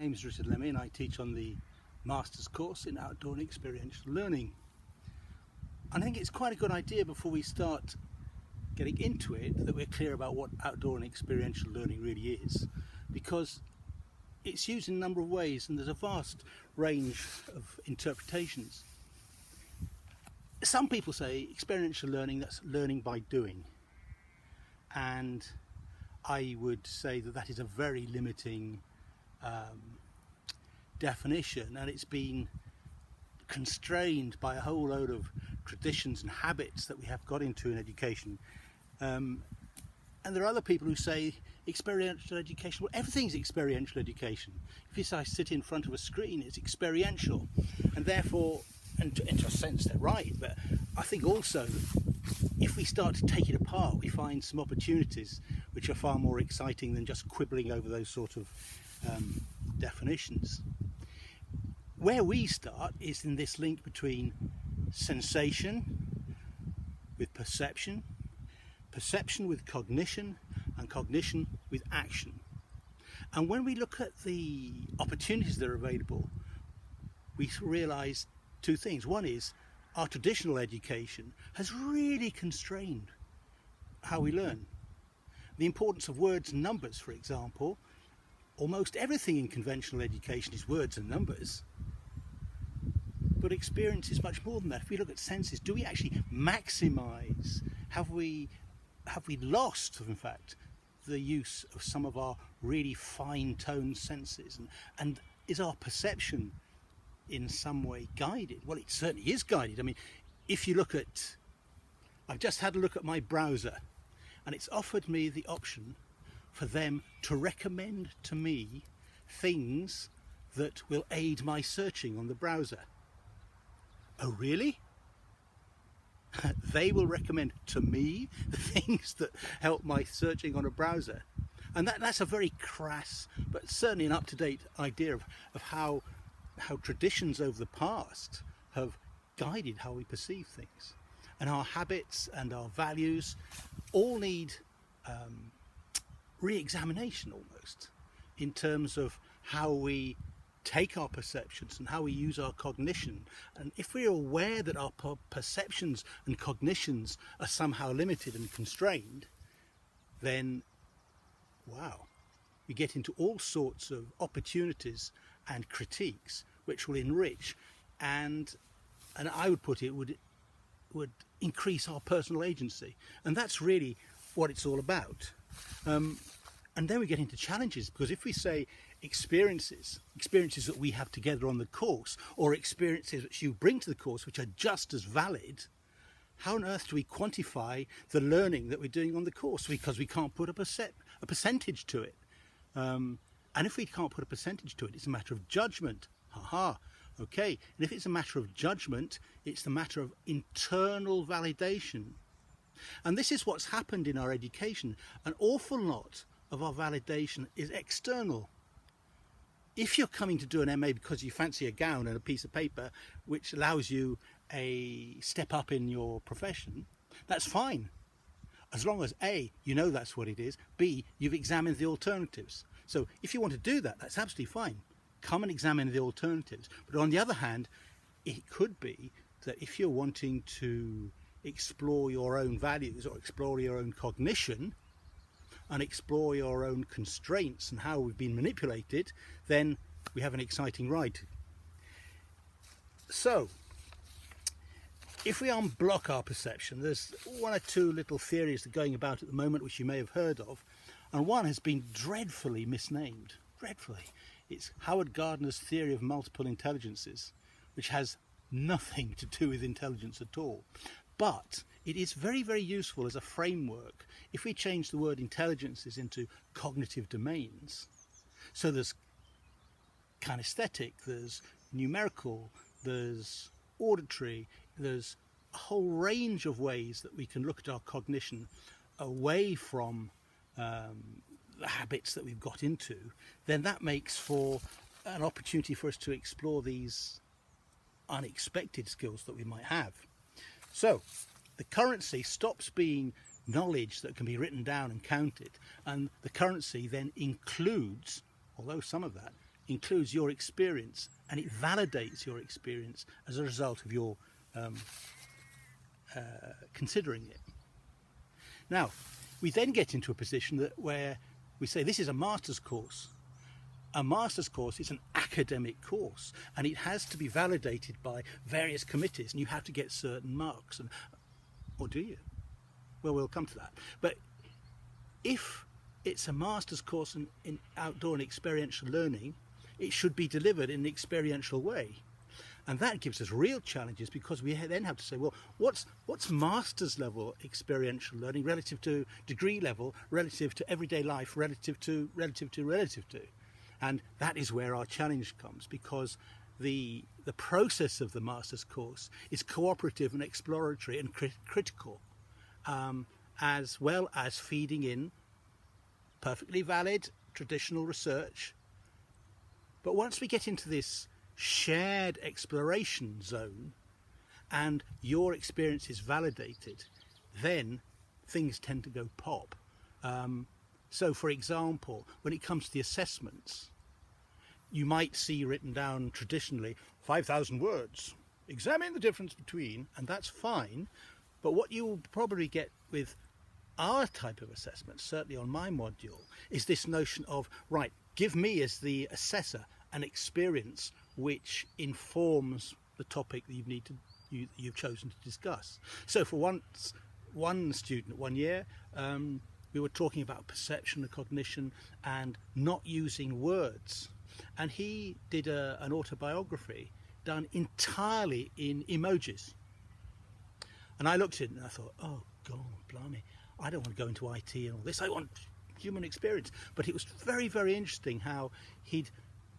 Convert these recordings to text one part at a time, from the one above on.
My name is Richard Lemmy and I teach on the Master's course in Outdoor and Experiential Learning. I think it's quite a good idea before we start getting into it that we're clear about what outdoor and experiential learning really is, because it's used in a number of ways and there's a vast range of interpretations. Some people say experiential learning, that's learning by doing, and I would say that that is a very limiting definition, and it's been constrained by a whole load of traditions and habits that we have got into in education. And there are other people who say experiential education, well, everything's experiential education. If you say I sit in front of a screen, it's experiential, and therefore, and into a sense they're right, but I think also if we start to take it apart, we find some opportunities which are far more exciting than just quibbling over those sort of definitions. Where we start is in this link between sensation with perception, perception with cognition, and cognition with action. And when we look at the opportunities that are available, we realise two things. One is our traditional education has really constrained how we learn. The importance of words and numbers, for example. Almost everything in conventional education is words and numbers. But experience is much more than that. If we look at senses, do we actually maximise? Have we lost, in fact, the use of some of our really fine-toned senses? And is our perception in some way guided? Well, it certainly is guided. I mean, if you look at, I've just had a look at my browser, and it's offered me the option for them to recommend to me things that will aid my searching on the browser. Oh, really? They will recommend to me the things that help my searching on a browser. And that's a very crass, but certainly an up-to-date idea of how traditions over the past have guided how we perceive things. And our habits and our values all need re-examination almost, in terms of how we take our perceptions and how we use our cognition. And if we're aware that our perceptions and cognitions are somehow limited and constrained, then wow, we get into all sorts of opportunities and critiques which will enrich and I would put it would increase our personal agency. And that's really what it's all about. And then we get into challenges, because if we say experiences that we have together on the course, or experiences which you bring to the course which are just as valid, how on earth do we quantify the learning that we're doing on the course? Because we can't put a percentage to it. And if we can't put a percentage to it, it's a matter of judgment. Okay. And if it's a matter of judgment, it's the matter of internal validation. And this is what's happened in our education. An awful lot of our validation is external. If you're coming to do an MA because you fancy a gown and a piece of paper which allows you a step up in your profession, that's fine. As long as A, you know that's what it is, B, you've examined the alternatives. So if you want to do that, that's absolutely fine. Come and examine the alternatives. But on the other hand, it could be that if you're wanting to explore your own values or explore your own cognition and explore your own constraints and how we've been manipulated, then we have an exciting ride. So, if we unblock our perception, there's one or two little theories that are going about at the moment which you may have heard of, and one has been dreadfully misnamed. Dreadfully. It's Howard Gardner's theory of multiple intelligences, which has nothing to do with intelligence at all. But it is very, very useful as a framework if we change the word intelligences into cognitive domains. So there's kinesthetic, there's numerical, there's auditory, there's a whole range of ways that we can look at our cognition away from the habits that we've got into. Then that makes for an opportunity for us to explore these unexpected skills that we might have. So the currency stops being knowledge that can be written down and counted, and the currency then includes, although some of that includes your experience, and it validates your experience as a result of your considering it. Now, we then get into a position where we say this is a master's course. A master's course is an academic course, and it has to be validated by various committees, and you have to get certain marks. Or do you? Well, we'll come to that. But if it's a master's course in outdoor and experiential learning, it should be delivered in an experiential way. And that gives us real challenges, because we then have to say, well, what's master's level experiential learning relative to degree level, relative to everyday life, relative to. And that is where our challenge comes, because the process of the master's course is cooperative and exploratory and critical, as well as feeding in perfectly valid traditional research. But once we get into this shared exploration zone and your experience is validated, then things tend to go pop. So, for example, when it comes to the assessments, you might see written down traditionally 5,000 words. Examine the difference between, and that's fine. But what you will probably get with our type of assessment, certainly on my module, is this notion of, right, give me as the assessor an experience which informs the topic that you've chosen to discuss. So for one student 1 year, we were talking about perception and cognition and not using words. And he did an autobiography done entirely in emojis. And I looked at it and I thought, oh, God, blimey, I don't want to go into IT and all this. I want human experience. But it was very, very interesting how he'd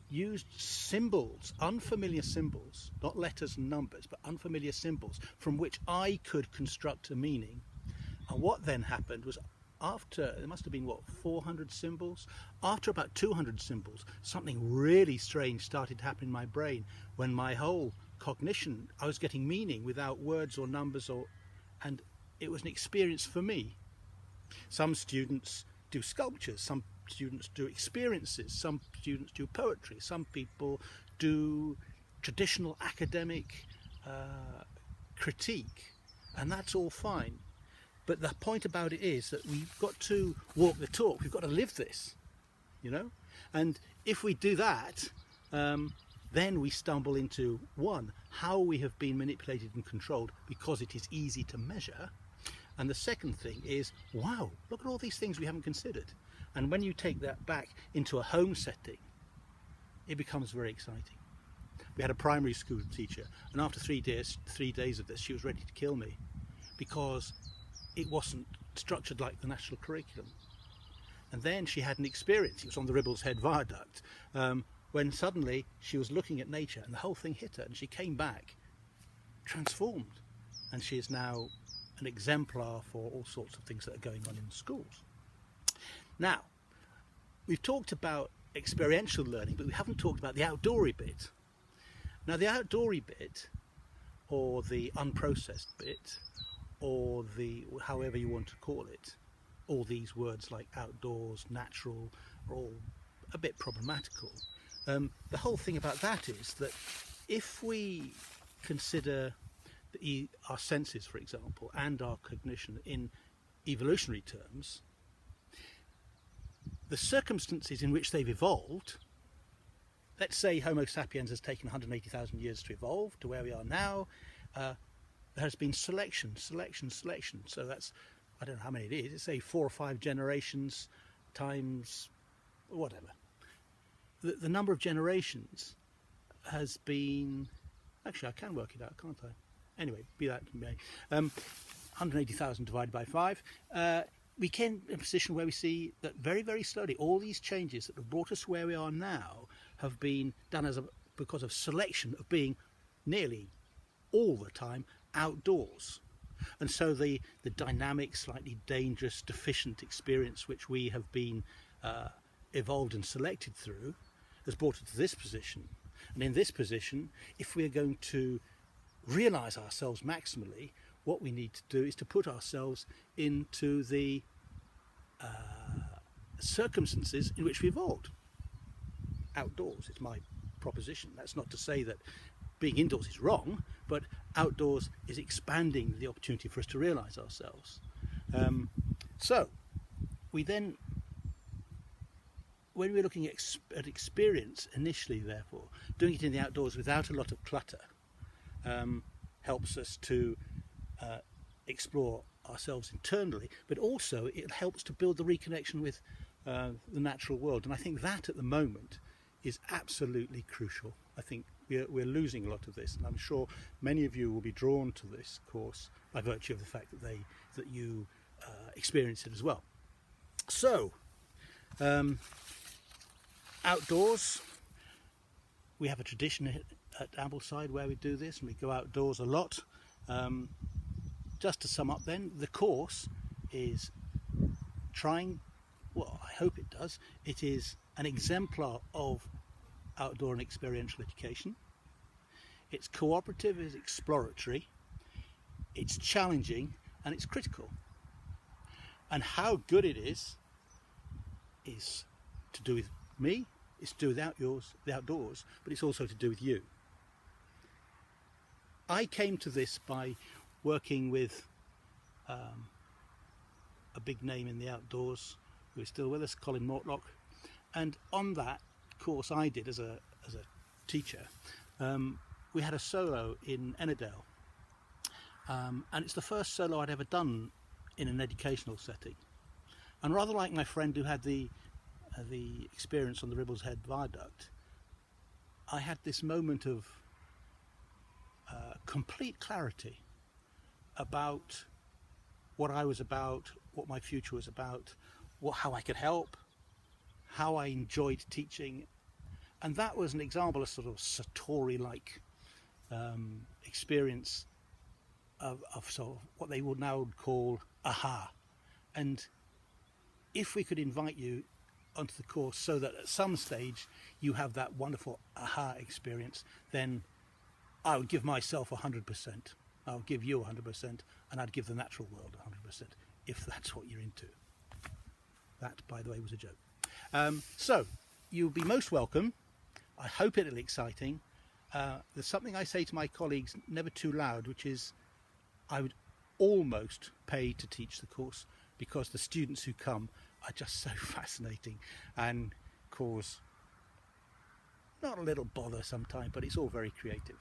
used symbols, unfamiliar symbols, not letters and numbers, but unfamiliar symbols from which I could construct a meaning. And what then happened was, after, there must have been, 400 symbols? After about 200 symbols, something really strange started to happen in my brain, when my whole cognition, I was getting meaning without words or numbers, and it was an experience for me. Some students do sculptures, some students do experiences, some students do poetry, some people do traditional academic critique, and that's all fine. But the point about it is that we've got to walk the talk, we've got to live this, and if we do that, then we stumble into, one, how we have been manipulated and controlled because it is easy to measure, and the second thing is, wow, look at all these things we haven't considered. And when you take that back into a home setting, it becomes very exciting. We had a primary school teacher, and after 3 days of this, she was ready to kill me, because it wasn't structured like the national curriculum. And then she had an experience. It was on the Ribbles Head Viaduct, when suddenly she was looking at nature and the whole thing hit her, and she came back transformed. And she is now an exemplar for all sorts of things that are going on in schools. Now, we've talked about experiential learning, but we haven't talked about the outdoory bit. Now, the outdoory bit, or the unprocessed bit, or the however you want to call it, all these words like outdoors, natural, are all a bit problematical. The whole thing about that is that if we consider our senses, for example, and our cognition in evolutionary terms, the circumstances in which they've evolved, let's say Homo sapiens has taken 180,000 years to evolve to where we are now, there has been selection. So that's, I don't know how many it is, it's say 4 or 5 generations times whatever. The number of generations has been, actually I can work it out, can't I? Anyway, be that as may. 180,000 divided by 5. We came in a position where we see that very, very slowly all these changes that have brought us where we are now have been done because of selection, of being nearly all the time outdoors. And so the dynamic, slightly dangerous, deficient experience which we have been evolved and selected through has brought us to this position. And in this position, if we're going to realise ourselves maximally, what we need to do is to put ourselves into the circumstances in which we evolved. outdoors. It's my proposition. That's not to say that being indoors is wrong, but outdoors is expanding the opportunity for us to realise ourselves. So we then, when we're looking at experience initially, therefore, doing it in the outdoors without a lot of clutter helps us to explore ourselves internally, but also it helps to build the reconnection with the natural world. And I think that at the moment is absolutely crucial. I think we're losing a lot of this, and I'm sure many of you will be drawn to this course by virtue of the fact that you experience it as well. So, outdoors, we have a tradition at Ambleside where we do this, and we go outdoors a lot. Just to sum up then, the course is trying, well, I hope it does, it is an exemplar of outdoor and experiential education. It's cooperative, it's exploratory, it's challenging, and it's critical. And how good it is to do with me, it's to do with the outdoors, but it's also to do with you. I came to this by working with a big name in the outdoors who is still with us, Colin Mortlock, and on that course I did as a teacher, we had a solo in Ennerdale, and it's the first solo I'd ever done in an educational setting. And rather like my friend who had the experience on the Ribbles Head Viaduct, I had this moment of complete clarity about what I was about, what my future was about, how I could help, how I enjoyed teaching. And that was an example of sort of Satori-like experience of sort of what they would now call aha. And if we could invite you onto the course so that at some stage you have that wonderful aha experience, then I would give myself 100%. I would give you 100%, and I'd give the natural world 100%, if that's what you're into. That, by the way, was a joke. So, you'll be most welcome. I hope it'll be exciting. There's something I say to my colleagues, never too loud, which is I would almost pay to teach the course, because the students who come are just so fascinating and cause not a little bother sometimes, but it's all very creative.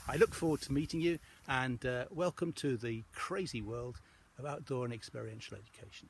I look forward to meeting you, and welcome to the crazy world of outdoor and experiential education.